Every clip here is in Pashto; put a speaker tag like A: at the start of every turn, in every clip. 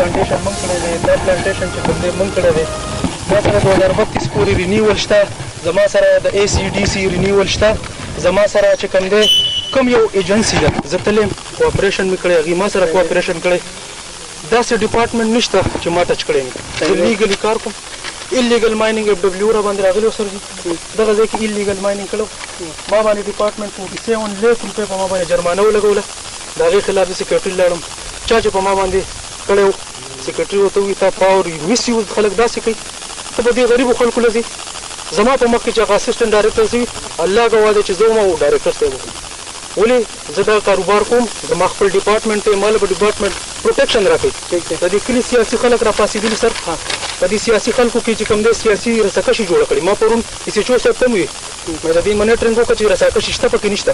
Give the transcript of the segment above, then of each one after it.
A: پلانټیشن موږ کړی دی. دا پلانټیشن چې کوم دی موږ کړی دی. ما سره 2032 پورې رینیول شته. زما سره د ACDC رینیول شته. زما سره چې کوم دی کوم یو ایجنسی ده زه تللی یم کوآپریشن مې کړی هغوی ما سره کوآپریشن کړی. داسې ډپارټمنټ نشته چې ما ټچ کړی نه. زه لیګلي کار کوم. ایلیګل مایننګ FW را باندې راغلی و سر جي. دغه ځای کې ایلیګل مایننګ کړی ما باندې ډپارټمنټ 47 لک روپۍ په ما باندې جرمانه ولګوله. د هغې خلاف زه سیکرټري لاړم. چا چې په ما باندې کړی و سیکرټري ورته ووایي تا پاور مس یوز خلک داسې کوي ته به دې غریبو خلکو له ځې. زما په مخ کې چې هغه اسسټنټ ډایرکټر زه وي الله ګواه دی چې زه وم او ډایرکټر صاحب وم. ولې زه دا کاروبار کوم زما خپل ډپارټمنټ دی ما له به ډپارټمنټ پروټیکشن راکوي. د دې کلي سیاسي خلک را پاڅېدلي سر په دې سیاسي خلکو کې چې کوم دی سیاسي رساکشي جوړه کړې. ما پرون SHO صاحب ته هم وي مې د دې منیټرنګ وکړه چې رساکشي شته پکې نشته.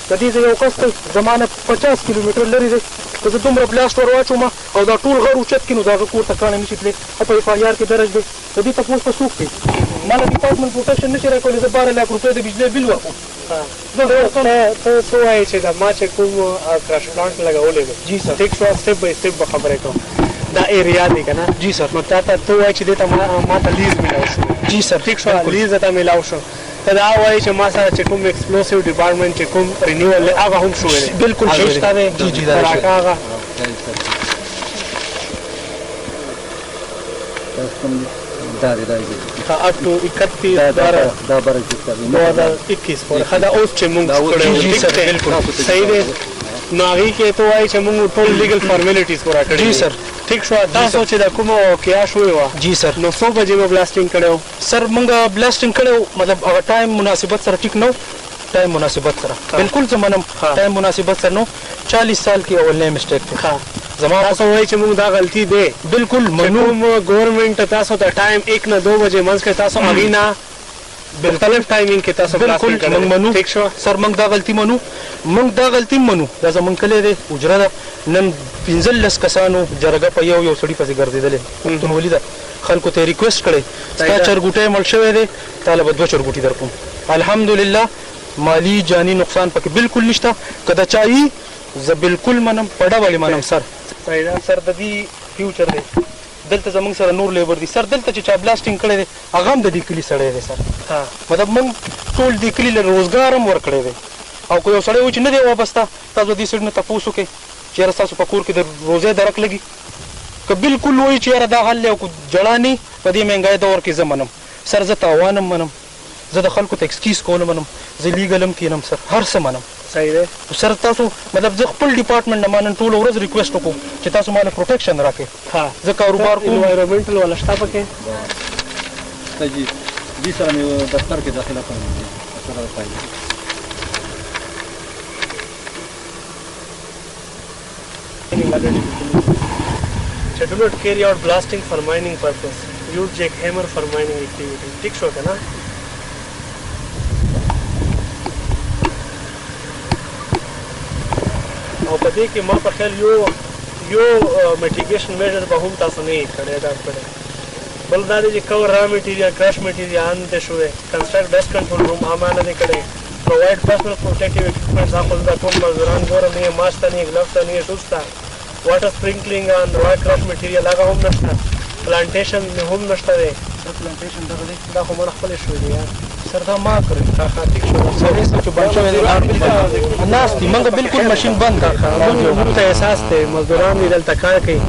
A: د دې ځای یو کس دی زما نه 50 کیلومتر لرې دی. که زه دومره بلاست ور واچوم او دا ټول غر اوچت کړي نو د هغه کور ته کاڼی نشي تللی. په FIR کې درج دی. د دې تپوس به څوک کوي؟ ما له ډپارټمنټ پروټیکشن نشي راکولی. زه 12 لک روپۍ د بجلۍ بل ورکوم.
B: ته څه وایې چې دا ما چې کوم کراش پلانټ لګولی دی
A: جی سر
B: ټیک شو سټپ بای سټپ به خبرې کوم. دا ایریا دی که نه
A: جی سر
B: نو تا ته ته وایې چې دې ته ما ته لیز میلاو شو.
A: جی سر
B: ټیک شو لیز ته میلاو شو. ته دا وایې چې ما سره چې کوم ایکسپلوسیو ډپارټمنټ چې کوم رینیول دی هغه هم شوی دی.
A: بالکل
B: هغه شته دی
A: جی جی دا
B: راکه هغه اپ ټو 31/12/2021 پورې ښه دا اوس چې موږ
A: جی سر بالکل
B: صحیح دی. نو هغې کې ته وایې چې موږ ټول لیګل فارمیلټیز پوره کړي
A: جی سر
B: ټیک شو. تاسو چې دا کومه واقعه شوې وه
A: جی سر
B: نو څو بجې به بلاسټینګ کړی و؟
A: سر موږ بلاسټینګ کړی و مطلب هغه ټایم مناسبت سره ټیک نه و. ټایم مناسبت سره بالکل زه منم ټایم مناسبت سره نو 40 سال کې اولنی مسټیک دی. زما
B: تاسو وایئ چې موږ دا غلطي دی
A: بالکل منو.
B: ګورنمنټ تاسو ته ټایم 1 نه 2 بجې منځ کې تاسو هغې نه مختلف ټایمینګ کې تاسو
A: بالکل موږ منو.
B: ټیک شو
A: سر موږ دا غلطي منو. موږ دا غلطي منو. دا زموږ کلی دی حجره ده. نن 15 کسانو جرګه په یو سړي پسې ګرځېدلې پښتونولي ده. خلکو ته یې ریکویسټ کړی ستا چرګوټی مړ شوی دی تاله به 2 چرګوټي در کوم. الحمدلله مالی جاني نقصان پکې بالکل نشته. که د چا یي زه بالکل منم په ډول منم سر. سر د دې فیوچر دی دلته زموږ سره نور لیبر دي سر. دلته چې چا بلاسټینګ کړی دی هغه هم د دې کلي سړی دی سر. مطلب موږ ټول دې کلي له روزګار هم ورکړی دی. او که یو سړی وایي چې نه دی وابسته تاسو دې سړي نه تپوس وکړئ چې یاره ستاسو په کور کې د روزۍ درک لګي. که بالکل وایي چې یاره دا حل دی او که جړا نه په دې مهنګای دور کې زه منم سر. زه تاوان هم منم. زه د خلکو ته ایکسکیوز کول منم. زه لیګل هم کینم سر. هر څه منم.
B: صحیح دی
A: سر. تاسو مطلب زه خپل ډپارټمنټ نه ما نن ټوله ورځ ریکویسټ وکړو چې تاسو ما له پروټیکشن راکړئ. زه کاروبار کوم.
B: انوایرمنټل والا شته پکې
C: جی سر मैं दफ्तर के दाखिला करूँगी.
B: do not carry out blasting for mining purpose. Use jackhammer for mining activity. ठीक शो है ना. और पता है कि माँ पर खेल यो mitigation measure बहुत आसान नहीं करेगा पड़े. बल्कि जी cover raw material, crush material आने शुरू है. Construct dust control room आमाना नहीं करे. Provide personal protective equipment. आपको ज़रा कौन मज़दूरान गोरा नहीं है, मास्क नहीं है, ग्लव्स नहीं है, शूज़ था. Water sprinkling and raw crush material लगा हम नष्टा. प्लांटेशन में हम नष्टा है.
A: प्लांटेशन
B: دا خو مړ خپل شوې دي یار.
A: سر دا ما کړی ټیک شو. سړی څه چې بند شوی دی ناست دي. موږ بالکل ماشین بند کړ.
B: موږ ته احساس دی مزدوران دې دلته کار کوي.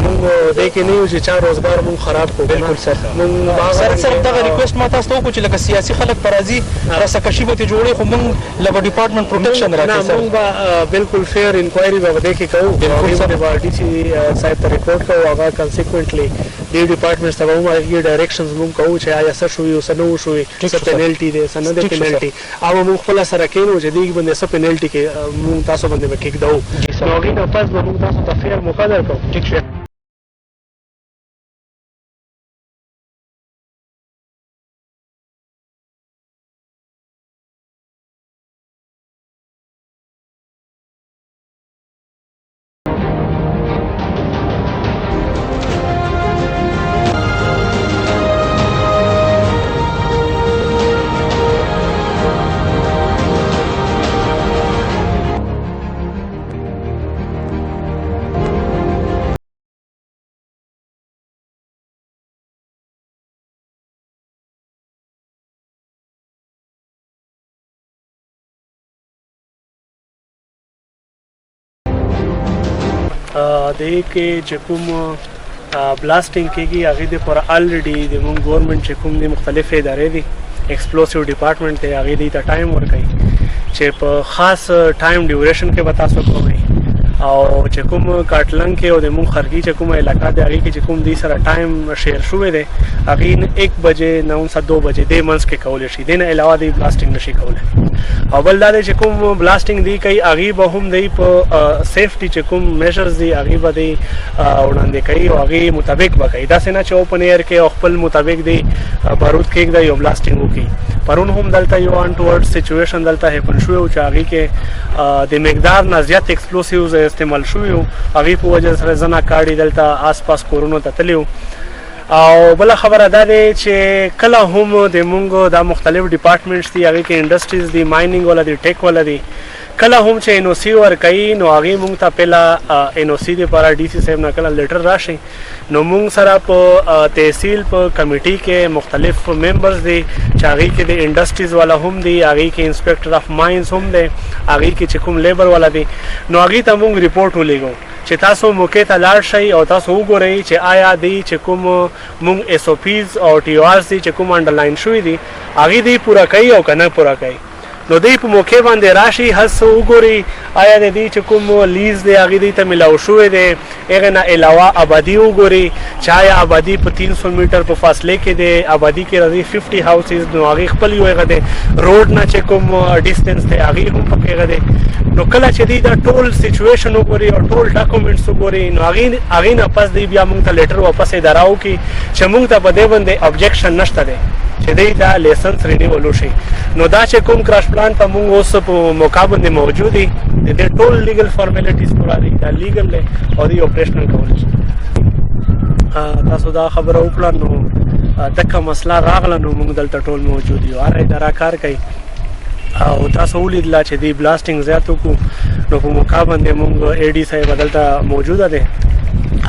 B: موږ دې کې نه یو چې چا روزګار موږ خراب کړو.
A: بالکل سر.
B: موږ
A: سر دغه ریکویسټ ما تاسو ته وکړو چې لکه سیاسي خلک په راځي رسکشي به ترې جوړوي خو موږ له به ډپارټمنټ پروټیکشن راکړي سر.
B: موږ به بالکل فیر انکوایري به دې کې کوو.
A: بالکل سر.
B: به ډي سي صاحب ته ریپورټ کوو. هغه کنسیکوینټلی دې ډپارټمنټ ته به موږ هغې ډایرکشنز موږ کوو چې آیا څه شوي او څه نه وشوي. څه پینلټي دی څه نه دی پینلټي. او موږ خپله سره کښېنو چې دې باندې څه پینلټي کې موږ تاسو باندې به کېږدو. نو هغې نه پس به موږ تاسو ته فیر موقع درکړو.
A: ټیک شو.
B: دې کې چې کوم بلاسټینګ کېږي هغې دپاره الریډي زموږ ګورنمنټ چې کوم دي مختلفې ادارې دي ایکسپلوسیو ډپارټمنټ دی هغې دې ته ټایم ورکوي چې په خاص ټایم ډیوریشن کې به تاسو کوئ او چې کوم کاټلنګ کې او د مونږ خرګي چې کومه علاقه دی هغې کې چې کوم دې سره ټایم شیر شوی دی هغې 1 بجې 9 بجې دې منځ کې کولی شي دې نه علاوه دې بلاسټینګ نشي کولی او بل دا دی چې کوم بلاسټینګ دی کوي هغې به هم دی په سیفټي چې کوم میژرز دي هغې به دی وړاندې کوي او هغې مطابق به کوي داسې نه چې اوپن ایر کې او خپل مطابق دی بارود کېږدي او بلاسټینګ وکړي پرون هم دلته یو انټورډ سچویشن دلته هیپن شوی و چې هغې کې د مقدار نه زیات ایکسپلوسیوز استعمال شوي و هغې په وجه سره زنه کاړي دلته آس پاس کورونو ته تللي او بله خبره دا دی چې کله هم د مونږ دا مختلف ډپارټمنټس دي هغې کې انډسټریز دي مایننګ والا دي ټیک والا دي کله هم چې ان او سی ورکوي نو هغې مونږ ته پهله ان او سی دپاره ډي سی صاحب نه کله لیټر راشي نو مونږ سره په تحصیل په کمیټي کې مختلف ممبرز دي چې هغې کې د انډسټریز والا هم دي هغې کې انسپیکټر اف ماینز هم دی هغې کې چې کوم لیبر والا دي نو هغې ته مونږ ریپورټ ولیږو چې تاسو موقع ته لاړ شئ او تاسو وګورئ چې آیا دی چې کوم مونږ ایس او پیز او ټي او آرز دي چې کوم انډرلاین شوي دي هغې دی پوره کوي او که نه پوره کوي نو دی په موقع باندې راشي هر څه وګوري آیا د دې چې کوم لیز دی هغې دی ته میلاو شوی دی هغې نه علاوه آبادي وګوري چې آیا آبادي په 300 میټر په فاصلې کې دی آبادي کې راځي 50 هاوسز نو هغې خپل یو هغه دی روډ نه چې کوم ډسټنس دی هغې هم پکې هغه دی نو کله چې دی دا ټول سچویشن وګوري او ټول ډاکومنټس وګوري نو هغې نه پس دی بیا موږ ته لیټر واپس اداره وکړي چې موږ ته په دې باندې ابجیکشن نشته دی چې دی دا لیسنس رینیول وشي نو دا چې کوم کراش پلان ته موږ اوس په موقع باندې موجود دي د دې ټول لیګل فارمیلټیز پوره دي دا لیګل دی او دی اپریشنل کولی شي تاسو دا خبره وکړه نو دغه مسله راغله نو موږ دلته ټول موجود یو هر اداره کار کوي او تاسو ولیدله چې دی بلاسټینګ زیات وکړو نو په موقع باندې موږ اے ډي صاحب دلته موجوده دی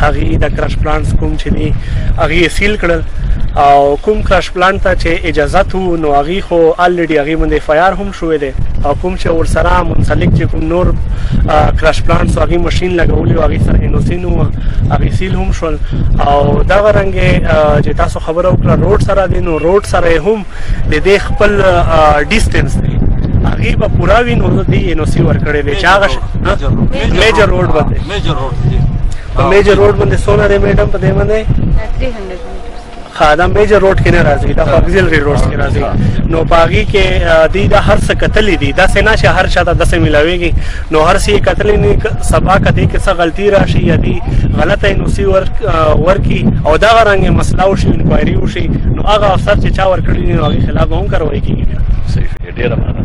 B: هغې د کراش پلانټس کوم چې دي هغې یې سیل کړل او کوم کراش پلانټ ته چې اجازت وو نو هغې خو الریډي هغې باندې اف آی آر هم شوی دی او کوم چې ورسره منسلک چې کوم نور کراش پلانټس هغې مشین لګولي او هغې سره ان او سی نه وه هغې سیل هم شول او دغه رنګې چې تاسو خبره وکړه روډ سره دی نو روډ سره هم د دې خپل ډسټنس دی هغې به پوره وي نو دې ان او سی ورکړی دی چې هغه میجر روډ باندې میجر روډ باندې څومره دی میډم په دې باندې 300 ها دا میجر روډ کې نه راځي دا اگزیلري روډز کې راځي نو په هغې کې دی دا هر څه کتلي دي داسې نه چې هر چا ته داسې میلاویږي نو هر څه یې کتلي نه سبا که دې کې څه غلطي راشي یا دې غلطه ان او سی ورکړي او دغه رنګې مسله وشي انکوایري وشي نو هغه افسر چې چا ورکړي دي نو هغې خلاف به هم کاروایي کېږي بیا
D: صحیح ډېره مننه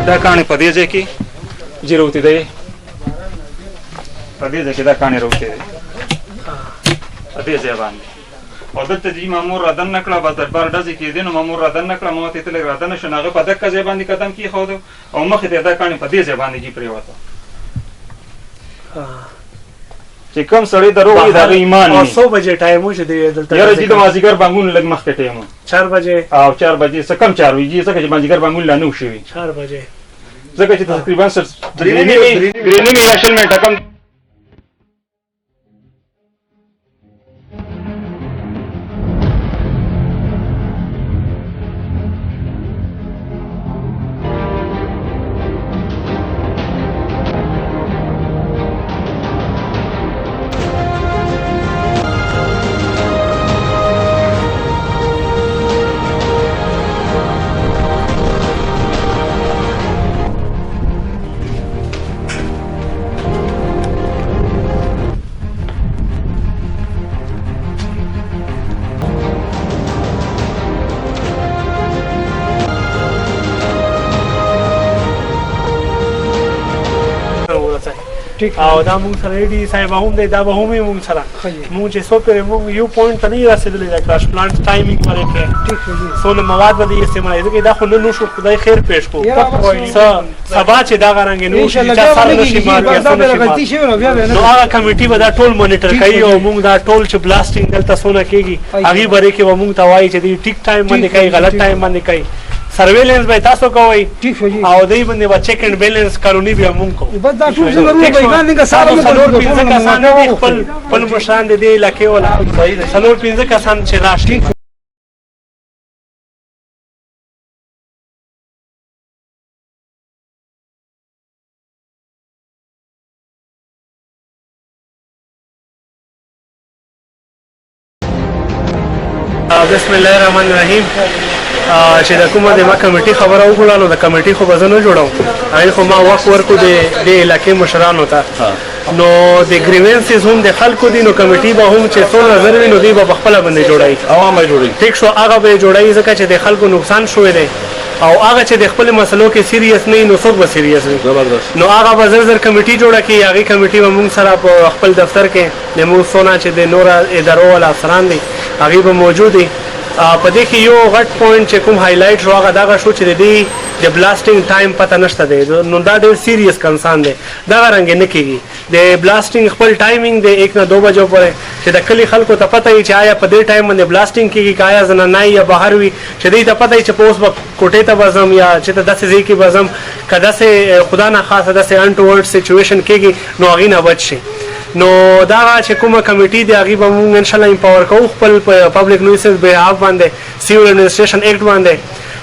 E: دا کاڼي په دې ځای کې جې روتې دی په دې ځای کې دا کاڼي روتې دی په دې ځای باندې او دلته چې مامور رادن نه کړه بس دربار ډزې کېدې نو مامور رادن نه کړه ما ورته تللی رادن نه شو نو هغه په دغه ځای باندې قدم کېښود او مخې ته دا کاڼي په دې ځای باندې جې پرېوته چې کوم سړی دروغ وي د هغه ایمان وي
B: 100 بجې ټایم و چې دلته
E: یاره جي د مازدیګر بانګونه لږ مخکې ټایم
B: 4 بجې
E: او 4 بجې څه کم 4 وي ځکه چې مازدیګر بانګونه لا نه وو شوي
B: 4 بجې
E: ځکه چې تقریبا 3 یا 4 منټه کم
B: او دا مونږ سره ډي صاحب هم دی دا به هم مونږ سره مونږ چې څو پرې مونږ یو پوینټ ته نه رسېدلی د کراش پلانټ ټایمینګ باندې کې څونه مواد به دې استعمالوي ځکه دا خو نه شو خدای خیر پېښ کړو سبا چې دغه رنګې نو شي چا سره نشي مار نو هغه کمیټي به دا ټول مونیټر کوي او مونږ دا ټول چې بلاسټینګ دلته څونه کېږي هغې باره کې به مونږ ته وایي چې دوی ټیک ټایم باندې کوي غلط ټایم باندې کوي سرویلنس به تاسو کوئ او دوی باندې به چیک اینډ بیلنس قانوني بیا مونږ کوو څلور پنځه کسان دي خپل مشران د دې علاقې والا څلور پنځه کسان چې راشي بسم الله الرحمن الرحیم چې د کومه د ما کمیټي خبره وکړه نو د کمیټي خو به زه نه جوړوم هغې خو ما وخت ورکړو د علاقې مشرانو ته نو د ګریوینسز هم د خلکو دي نو کمیټي به هم چې څو نظر وي نو دوی به په خپله باندې جوړوي
D: عوام به جوړوي
B: ټیک شو هغه به یې جوړوي ځکه چې د خلکو نقصان شوی دی او هغه چې د خپل مسلو کې سیریس نه وي نو څوک به سیریس وي نو هغه به زر زر کمیټي جوړه کړي هغې کمیټي به مونږ سره په خپل دفتر کې زموږ څونه چې د نور ادارو والا افسران دي هغې به موجود دي په دې کې یو غټ پوینټ چې کوم هایلایټ شو هغه دغه شو چې د دې د بلاسټینګ ټایم پته نشته دی نو دا ډېر سیریس کنسان دی دغه رنګې نه کېږي د بلاسټینګ خپل ټایمینګ دی 1 نه 2 بجو پورې چې د کلي خلکو ته پته وي چې آیا په دې ټایم باندې بلاسټینګ کېږي که آیا زنانه یا بهر وي چې دوی ته پته وي چې په اوس به کوټې ته به ځم یا چې ته داسې ځای کې به ځم که داسې خدا نه خاصه داسې انټورډ سچویشن کېږي نو هغې نه بچ شي نو دا چې کومه کمیټي دی هغې به مونږ انشاءالله امپاور کوو خپل پبلک نویسنس بیهاف باندې سیول ایڈمنسټریشن ایکټ باندې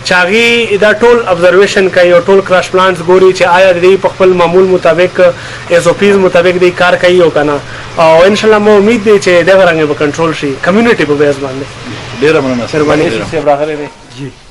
B: چې هغې دا ټول ابزرویشن کوي او ټول کراش پلانټس ګوري چې آیا د دې په خپل معمول مطابق ایس او پیز مطابق دی کار کوي او که نه او انشاءالله مو امید دی چې دغه رنګې به کنټرول شي کمیونټي په بیس باندې
D: ډېره مننه
C: مهرباني صاحب راغلی دی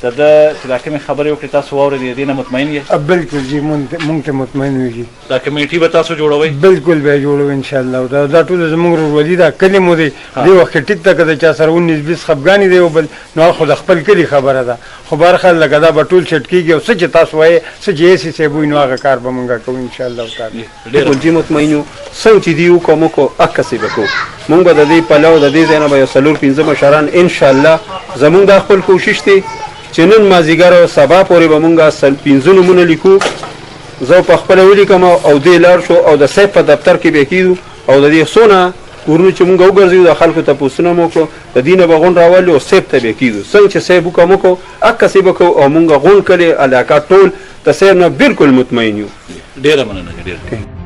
C: د ده چې دا کومې خبرې وکړې تاسو واورېدې دې نه مطمئن یې
F: بالکل جی مونږ ته مطمئن وي
D: دا کمیټي به تاسو جوړوئ
F: بالکل به یې جوړو انشاءالله دا ټول زموږ ورورولي دا کلي مو دی دې وخت کې ټیک ده که د چا سره 19-20 خفګانې دی او بل نو خو د خپل کلي خبره ده خو بهرحال لکه دا به ټول چټ کېږي او څه چې تاسو وایې څه چې ایسي صاحب وي نو هغه کار به مونږ کوو انشاءالله تعالی
G: بالکل جی مطمئن یو څنګه چې دي وکړو موږ عکسې به کوو مونږ به د دې پلو د دې ځای نه به یو 4-5 مشران انشاءالله زمونږ دا خپل کوشش دی چې نن مازدیګر او سبا پورې به مونږ 5 نومونه لیکو زه په خپله ولیکم او دې لاړ شو او د صیب په دفتر کې به کېږو او د دې څونه کورونه چې مونږ وګرځوو د خلکو تپوسونه مو وکړو د دې نه به غونډ راولو او صیب ته به کېږو څنګه چې صیب وکړو موږ عکسې به کوو او مونږ غونډ کړې علاقه ټول د صیب نه بالکل مطمئن یو
D: ډېره مننه ډېره